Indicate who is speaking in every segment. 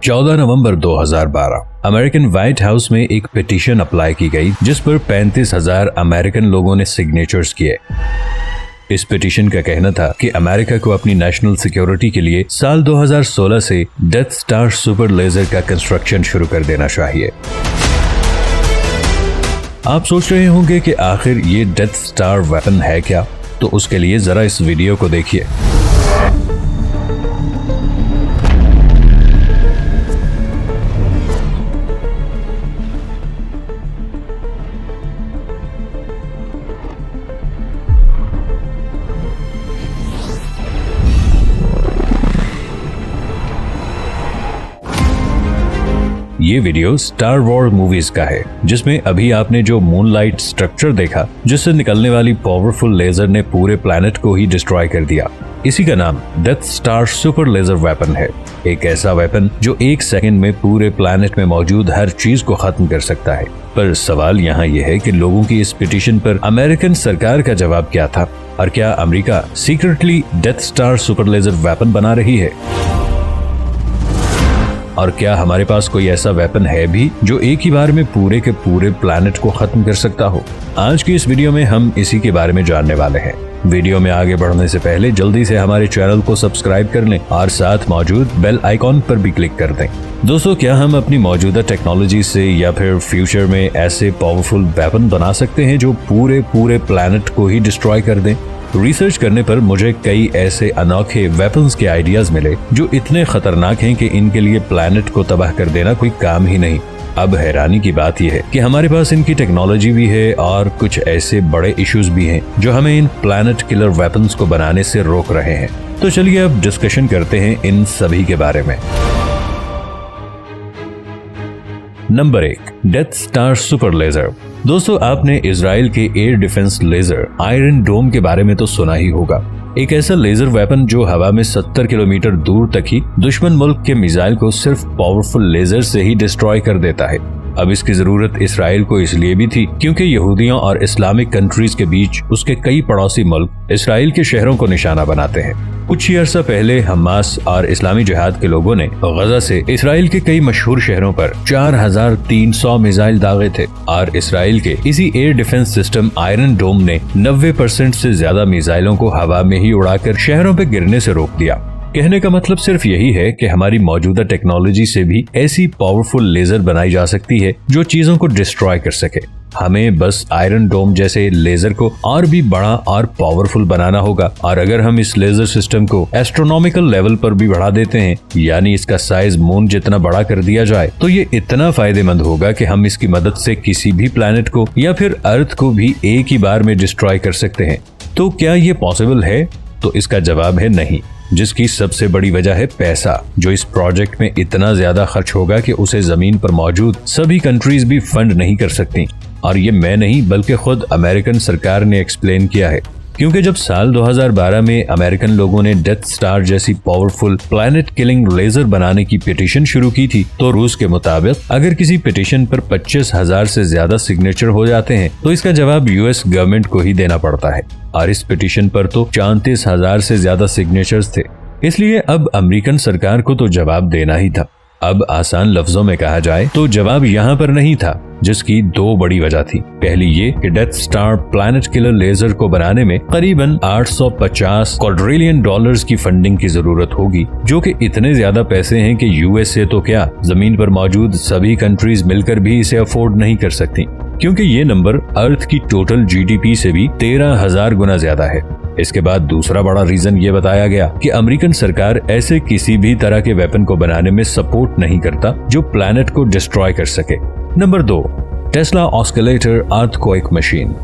Speaker 1: 14 नवंबर 2012 American white house में एक petition apply की गई जिस पर 35,000 अमेरिकन लोगों ने सिग्नेचर्स किए। इस पिटीशन का कहना था कि अमेरिका को अपनी नेशनल सिक्योरिटी के लिए साल 2016 से डेथ स्टार सुपर लेजर का कंस्ट्रक्शन शुरू कर देना चाहिए। आप सोच रहे होंगे कि आखिर ये डेथ स्टार वेपन है क्या, तो उसके लिए जरा इस वीडियो को देखिए। ये वीडियो स्टार वॉर मूवीज का है, जिसमें अभी आपने जो मूनलाइट स्ट्रक्चर देखा, जिससे निकलने वाली पावरफुल लेजर ने पूरे प्लैनेट को ही डिस्ट्रॉय कर दिया। इसी का नाम death star super laser weapon है। एक ऐसा वेपन जो 1 सेकंड में पूरे प्लैनेट में मौजूद हर चीज को खत्म कर सकता है। पर सवाल यहाँ ये है कि लोगों की इस पिटीशन पर अमेरिकन सरकार का जवाब क्या था, और क्या America secretly death star super laser weapon बना रही है, और क्या हमारे पास कोई ऐसा वेपन है भी जो एक ही बार में पूरे के पूरे प्लैनेट को खत्म कर सकता हो। आज की इस वीडियो में हम इसी के बारे में जानने वाले हैं। वीडियो में आगे बढ़ने से पहले जल्दी से हमारे चैनल को सब्सक्राइब कर लें और साथ मौजूद बेल आइकॉन पर भी क्लिक कर दें। दोस्तों, क्या हम अपनी मौजूदा टेक्नोलॉजी से या फिर फ्यूचर में ऐसे पावरफुल वेपन बना सकते हैं जो पूरे प्लैनेट को ही डिस्ट्रॉय कर दें? रिसर्च करने पर मुझे कई ऐसे अनोखे वेपन्स के आइडियाज मिले जो इतने खतरनाक हैं कि इनके लिए प्लैनेट को तबाह कर देना कोई काम ही नहीं। अब हैरानी की बात यह है कि हमारे पास इनकी टेक्नोलॉजी भी है और कुछ ऐसे बड़े इश्यूज भी हैं जो हमें इन प्लैनेट किलर वेपन्स को बनाने से रोक रहे हैं। तो चलिए अब डिस्कशन करते हैं इन सभी के बारे में। Number 1, death star super laser. दोस्तों, आपने इजराइल के air defence laser iron dome के बारे में तो सुना ही होगा। एक ऐसा लेजर वेपन जो हवा में 70 किलोमीटर दूर तक ही दुश्मन मुल्क के मिसाइल को सिर्फ पावरफुल लेजर से ही डिस्ट्रॉय कर देता है। अब इसकी जरूरत इसराइल को इसलिए भी थी क्योंकि यहूदियों और इस्लामिक कंट्रीज के बीच उसके कई पड़ोसी मुल्क इसराइल के शहरों को निशाना बनाते हैं। कुछ ही अर्सा पहले हमास और इस्लामी जिहाद के लोगों ने गजा से इसराइल के कई मशहूर शहरों पर 4,300 मिसाइल दागे थे और इसराइल के इसी एयर डिफेंस सिस्टम आयरन डोम ने 90% से ज्यादा मिसाइलों को हवा में ही उड़ाकर शहरों पे गिरने से रोक दिया। कहने का मतलब सिर्फ यही है कि हमारी मौजूदा टेक्नोलॉजी से भी ऐसी पावरफुल लेजर बनाई जा सकती है जो चीजों को डिस्ट्रॉय कर सके। हमें बस आयरन डोम जैसे लेजर को और भी बड़ा और पावरफुल बनाना होगा, और अगर हम इस लेजर सिस्टम को एस्ट्रोनॉमिकल लेवल पर भी बढ़ा देते हैं, यानी इसका साइज मून जितना बड़ा कर दिया जाए, तो ये इतना फायदेमंद होगा कि हम इसकी मदद से किसी भी प्लैनेट को या फिर अर्थ को भी एक ही बार में डिस्ट्रॉय कर सकते हैं। तो क्या ये पॉसिबल है? तो इसका जवाब है नहीं, जिसकी सबसे बड़ी वजह है पैसा, जो इस प्रोजेक्ट में इतना ज्यादा खर्च होगा कि उसे जमीन पर मौजूद सभी कंट्रीज भी फंड नहीं कर सकती। और ये मैं नहीं बल्कि खुद अमेरिकन सरकार ने एक्सप्लेन किया है, क्योंकि जब साल 2012 में अमेरिकन लोगों ने डेथ स्टार जैसी पावरफुल प्लैनेट किलिंग लेजर बनाने की पिटीशन शुरू की थी, तो रूस के मुताबिक अगर किसी पिटीशन पर 25,000 से ज्यादा सिग्नेचर हो जाते हैं तो इसका जवाब यूएस गवर्नमेंट को ही देना पड़ता है। और इस पिटीशन पर तो 34,000 से ज्यादा सिग्नेचर्स थे, इसलिए अब अमेरिकन सरकार को तो जवाब देना ही था। अब आसान लफ्जों में कहा जाए तो जवाब यहाँ पर नहीं था, जिसकी 2 बड़ी वजह थी। पहली ये कि death star planet killer laser को बनाने में करीबन 850 क्वाड्रिलियन डॉलर्स की फंडिंग की जरूरत होगी, जो कि इतने ज्यादा पैसे हैं कि यूएस से तो क्या, जमीन पर मौजूद सभी कंट्रीज मिलकर भी इसे अफोर्ड नहीं कर सकती, क्योंकि ये नंबर अर्थ की टोटल जीडीपी से भी 13,000 गुना ज्यादा है। इसके बाद दूसरा बड़ा रीजन ये बताया गया कि अमेरिकन सरकार ऐसे किसी भी तरह के वेपन को बनाने में सपोर्ट नहीं करता जो प्लैनेट को डिस्ट्रॉय कर सके। Number 2, Tesla oscillator earthquake machine.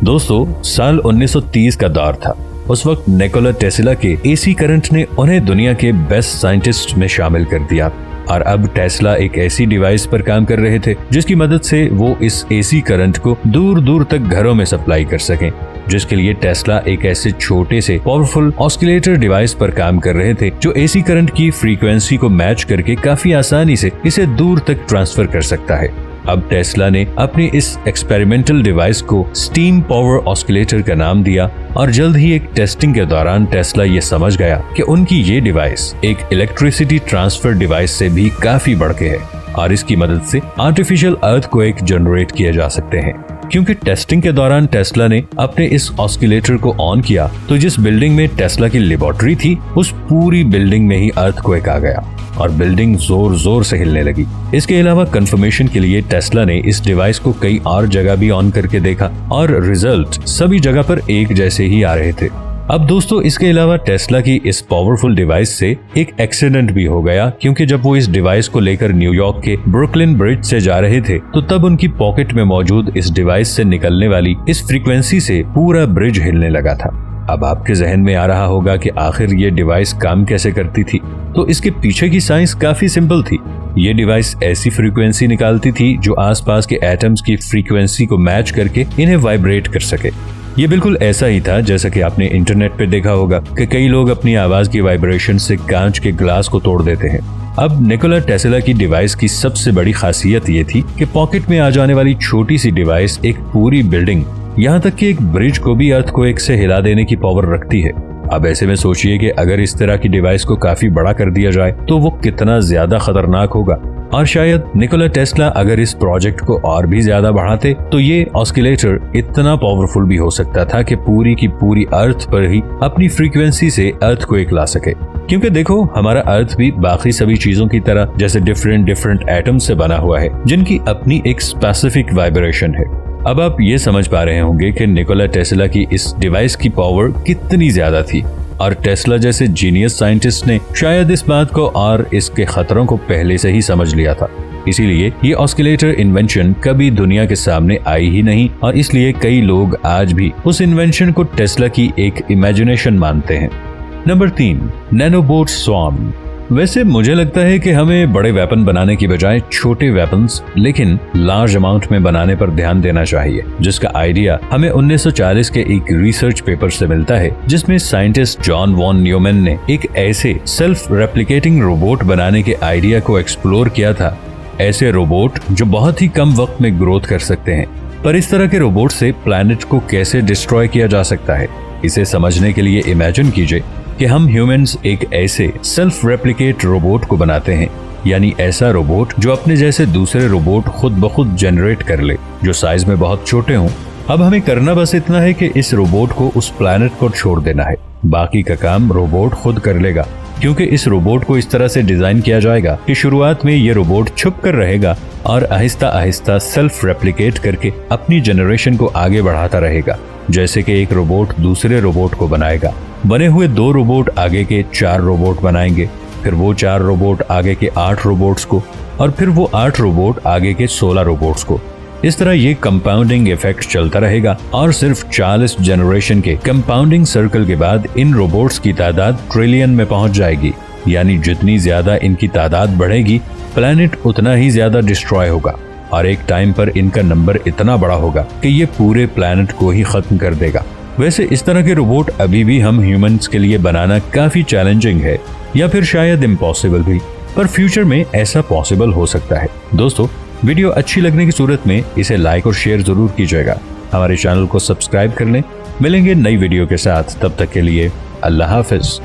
Speaker 1: दोस्तों, साल 1930 का दौर था। उस वक्त निकोला टेस्ला के एसी करंट ने उन्हें दुनिया के बेस्ट साइंटिस्ट में शामिल कर दिया, और अब टेस्ला एक ऐसी डिवाइस पर काम कर रहे थे जिसकी मदद से वो इस एसी करंट को दूर दूर तक घरों में सप्लाई कर सकें, जिसके लिए टेस्ला एक ऐसे छोटे से पावरफुल ऑस्किलेटर डिवाइस पर काम कर रहे थे जो एसी करंट की फ्रीक्वेंसी को मैच करके काफी आसानी से इसे दूर तक ट्रांसफर कर सकता है। अब टेस्ला ने अपने इस एक्सपेरिमेंटल डिवाइस को स्टीम पावर ऑस्किलेटर का नाम दिया और जल्द ही एक टेस्टिंग के दौरान टेस्ला ये समझ गया कि उनकी ये डिवाइस एक इलेक्ट्रिसिटी ट्रांसफर डिवाइस से भी काफी बढ़ के है और इसकी मदद से आर्टिफिशियल अर्थक्वेक जनरेट किए जा सकते हैं। क्योंकि टेस्टिंग के दौरान टेस्ला ने अपने इस ऑस्किलेटर को ऑन किया तो जिस बिल्डिंग में टेस्ला की लेबोरेटरी थी उस पूरी बिल्डिंग में ही अर्थक्वेक आ गया और बिल्डिंग जोर जोर से हिलने लगी। इसके अलावा कंफर्मेशन के लिए टेस्ला ने इस डिवाइस को कई और जगह भी ऑन करके देखा और रिजल्ट सभी जगह पर एक जैसे ही आ रहे थे। अब दोस्तों इसके अलावा टेस्ला की इस पावरफुल डिवाइस से एक एक्सीडेंट भी हो गया, क्योंकि जब वो इस डिवाइस को लेकर न्यूयॉर्क के ब्रुकलिन ब्रिज से जा रहे थे तो तब उनकी पॉकेट में मौजूद इस डिवाइस से निकलने वाली इस फ्रीक्वेंसी से पूरा ब्रिज हिलने लगा था। अब आपके जहन में आ रहा होगा कि आखिर ये डिवाइस काम कैसे करती थी। तो इसके पीछे की साइंस काफी सिंपल थी। ये डिवाइस ऐसी फ्रीक्वेंसी निकालती थी जो आसपास के एटम्स की फ्रीक्वेंसी को मैच करके इन्हें वाइब्रेट कर सके। ये बिल्कुल ऐसा ही था जैसा कि आपने इंटरनेट पे देखा होगा कि कई लोग अपनी आवाज की वाइब्रेशन से कांच के ग्लास को तोड़ देते हैं। अब निकोला टेस्ला की डिवाइस की सबसे बड़ी खासियत ये थी कि पॉकेट में आ जाने वाली छोटी सी डिवाइस एक पूरी बिल्डिंग, यहाँ तक कि एक ब्रिज को भी अर्थक्वेक से हिला देने की पावर रखती है। अब ऐसे में सोचिए कि अगर इस तरह की डिवाइस को काफी बड़ा कर दिया जाए तो वो कितना ज्यादा खतरनाक होगा। और शायद निकोला टेस्ला अगर इस प्रोजेक्ट को और भी ज्यादा बढ़ाते तो ये ऑस्किलेटर इतना पावरफुल भी हो सकता था कि पूरी की पूरी अर्थ पर ही अपनी फ्रीक्वेंसी से अर्थक्वेक ला सके। क्योंकि देखो, हमारा अर्थ भी बाकी सभी चीजों की तरह जैसे डिफरेंट एटम्स से बना हुआ है जिनकी अपनी एक स्पेसिफिक वाइब्रेशन है। अब आप ये समझ पा रहे होंगे कि निकोला टेस्ला की इस डिवाइस की पावर कितनी ज्यादा थी और टेस्ला जैसे जीनियस साइंटिस्ट ने शायद इस बात को और इसके खतरों को पहले से ही समझ लिया था। इसीलिए ये ऑस्किलेटर इन्वेंशन कभी दुनिया के सामने आई ही नहीं और इसलिए कई लोग आज भी उस इन्वेंशन को टेस्ला की एक इमेजिनेशन मानते हैं। Number 3, nanobot swarm. वैसे मुझे लगता है कि हमें बड़े वेपन बनाने की बजाय छोटे वेपन्स लेकिन लार्ज अमाउंट में बनाने पर ध्यान देना चाहिए, जिसका आइडिया हमें 1940 के एक रिसर्च पेपर से मिलता है जिसमें साइंटिस्ट जॉन वॉन न्यूमैन ने एक ऐसे सेल्फ रेप्लिकेटिंग रोबोट बनाने के आइडिया को एक्सप्लोर किया था। ऐसे रोबोट जो बहुत ही कम वक्त में ग्रोथ कर सकते हैं। पर इस तरह के रोबोट से प्लैनेट को कैसे डिस्ट्रॉय किया जा सकता है, इसे समझने के लिए इमेजिन कीजिए कि हम ह्यूमंस एक ऐसे सेल्फ रेप्लिकेट रोबोट को बनाते हैं, यानी ऐसा रोबोट जो अपने जैसे दूसरे रोबोट खुद ब खुद जनरेट कर ले, जो साइज में बहुत छोटे हों। अब हमें करना बस इतना है कि इस रोबोट को उस प्लैनेट को छोड़ देना है, बाकी का काम रोबोट खुद कर लेगा। क्योंकि इस रोबोट को इस तरह से डिजाइन किया जाएगा कि शुरुआत में ये रोबोट छुप कर रहेगा और आहिस्ता आहिस्ता सेल्फ रेप्लिकेट करके अपनी जनरेशन को आगे बढ़ाता रहेगा। जैसे कि एक रोबोट दूसरे रोबोट को बनाएगा, बने हुए 2 रोबोट आगे के 4 रोबोट बनाएंगे, फिर वो 4 रोबोट आगे के 8 रोबोट्स को और फिर वो 8 रोबोट आगे के 16 रोबोट्स को। इस तरह ये कंपाउंडिंग इफेक्ट चलता रहेगा और सिर्फ 40 जनरेशन के कंपाउंडिंग सर्कल के बाद इन रोबोट्स की तादाद ट्रिलियन में पहुंच जाएगी। यानी जितनी ज्यादा इनकी तादाद बढ़ेगी, प्लैनेट उतना ही ज्यादा डिस्ट्रॉय होगा और एक टाइम पर इनका नंबर इतना बड़ा होगा कि ये पूरे प्लैनेट को ही खत्म कर देगा। वैसे इस तरह के रोबोट अभी भी हम ह्यूमंस के लिए बनाना काफी चैलेंजिंग है या फिर शायद इम्पॉसिबल भी, पर फ्यूचर में ऐसा पॉसिबल हो सकता है। दोस्तों, वीडियो अच्छी लगने की सूरत में इसे लाइक और शेयर जरूर कीजिएगा। हमारे चैनल को सब्सक्राइब कर लें। मिलेंगे नई वीडियो के साथ, तब तक के लिए अल्लाह हाफिज।